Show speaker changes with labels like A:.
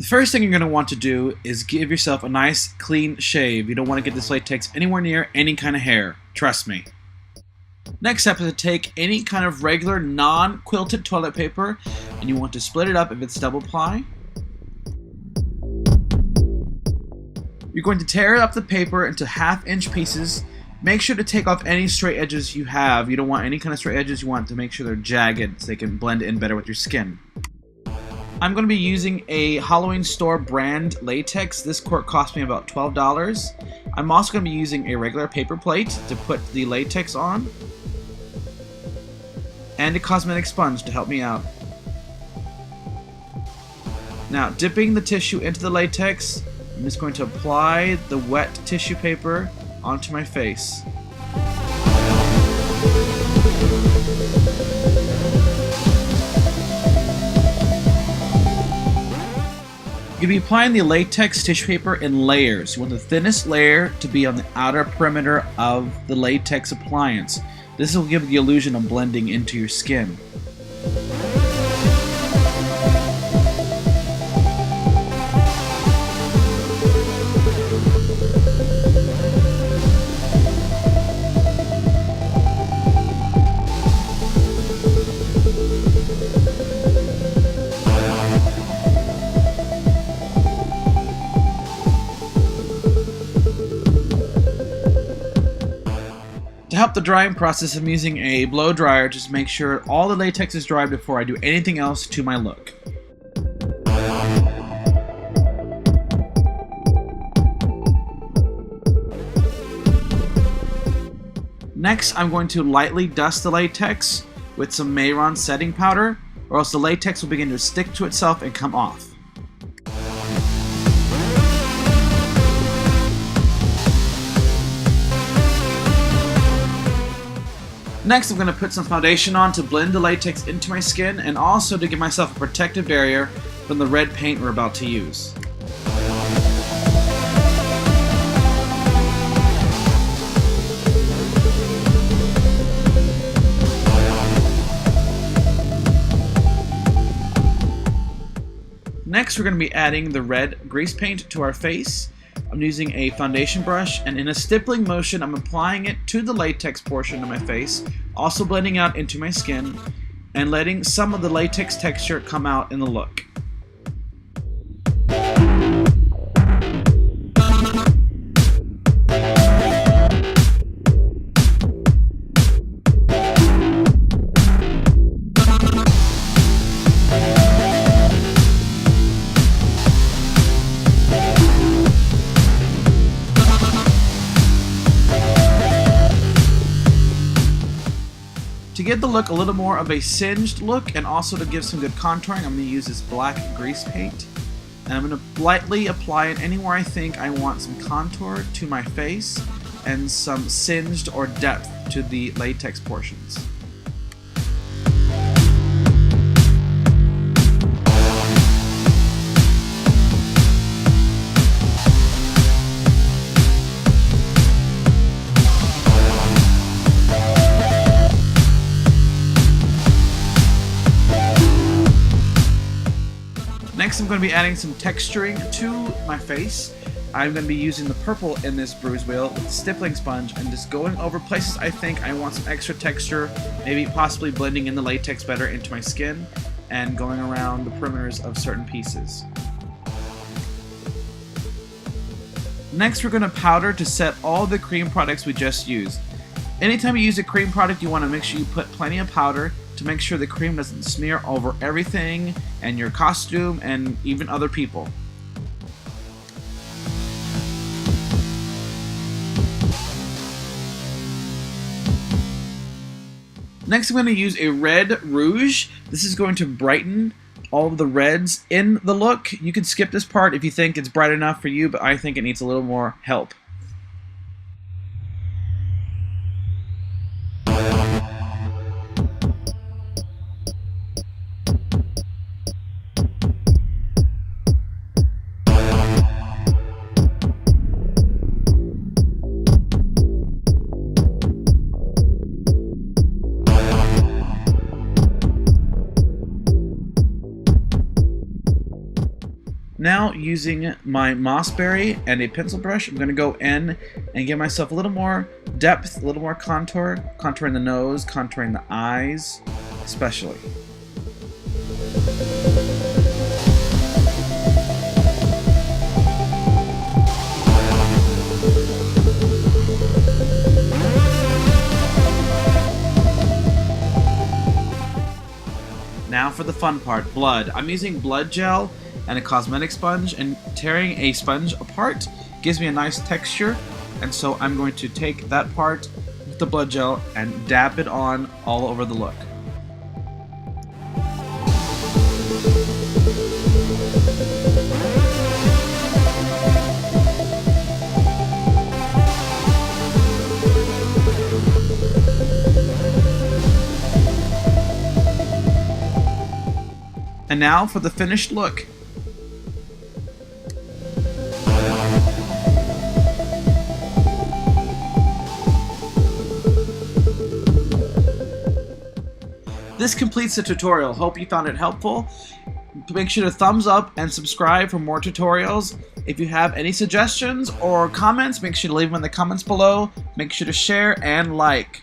A: The first thing you're going to want to do is give yourself a nice clean shave. You don't want to get this latex anywhere near any kind of hair. Trust me. Next step is to take any kind of regular non-quilted toilet paper and you want to split it up if it's double ply. You're going to tear up the paper into half-inch pieces. Make sure to take off any straight edges you have. You don't want any kind of straight edges. You want to make sure they're jagged so they can blend in better with your skin. I'm going to be using a Halloween store brand latex. This quart cost me about $12. I'm also going to be using a regular paper plate to put the latex on, and a cosmetic sponge to help me out. Now, dipping the tissue into the latex, I'm just going to apply the wet tissue paper onto my face. You'll be applying the latex tissue paper in layers. You want the thinnest layer to be on the outer perimeter of the latex appliance. This will give the illusion of blending into your skin. To help the drying process, I'm using a blow dryer just to make sure all the latex is dry before I do anything else to my look. Next, I'm going to lightly dust the latex with some Mehron setting powder, or else the latex will begin to stick to itself and come off. Next, I'm going to put some foundation on to blend the latex into my skin and also to give myself a protective barrier from the red paint we're about to use. Next, we're going to be adding the red grease paint to our face. I'm using a foundation brush, and in a stippling motion I'm applying it to the latex portion of my face, also blending out into my skin and letting some of the latex texture come out in the look. To give the look a little more of a singed look and also to give some good contouring, I'm going to use this black grease paint. And I'm going to lightly apply it anywhere I think I want some contour to my face and some singed or depth to the latex portions. Next, I'm going to be adding some texturing to my face. I'm going to be using the purple in this bruise wheel with a stippling sponge and just going over places I think I want some extra texture, maybe possibly blending in the latex better into my skin and going around the perimeters of certain pieces. Next, we're going to powder to set all the cream products we just used. Anytime you use a cream product, you want to make sure you put plenty of powder to make sure the cream doesn't smear over everything and your costume and even other people. Next, I'm going to use a red rouge. This is going to brighten all of the reds in the look. You can skip this part if you think it's bright enough for you, but I think it needs a little more help. Now, using my mossberry and a pencil brush, I'm going to go in and give myself a little more depth, a little more contour, contouring the nose, contouring the eyes, especially. Now for the fun part, blood. I'm using blood gel and a cosmetic sponge, and tearing a sponge apart gives me a nice texture, and so I'm going to take that part with the blood gel and dab it on all over the look. And now for the finished look. This completes the tutorial. Hope you found it helpful. Make sure to thumbs up and subscribe for more tutorials. If you have any suggestions or comments, make sure to leave them in the comments below. Make sure to share and like.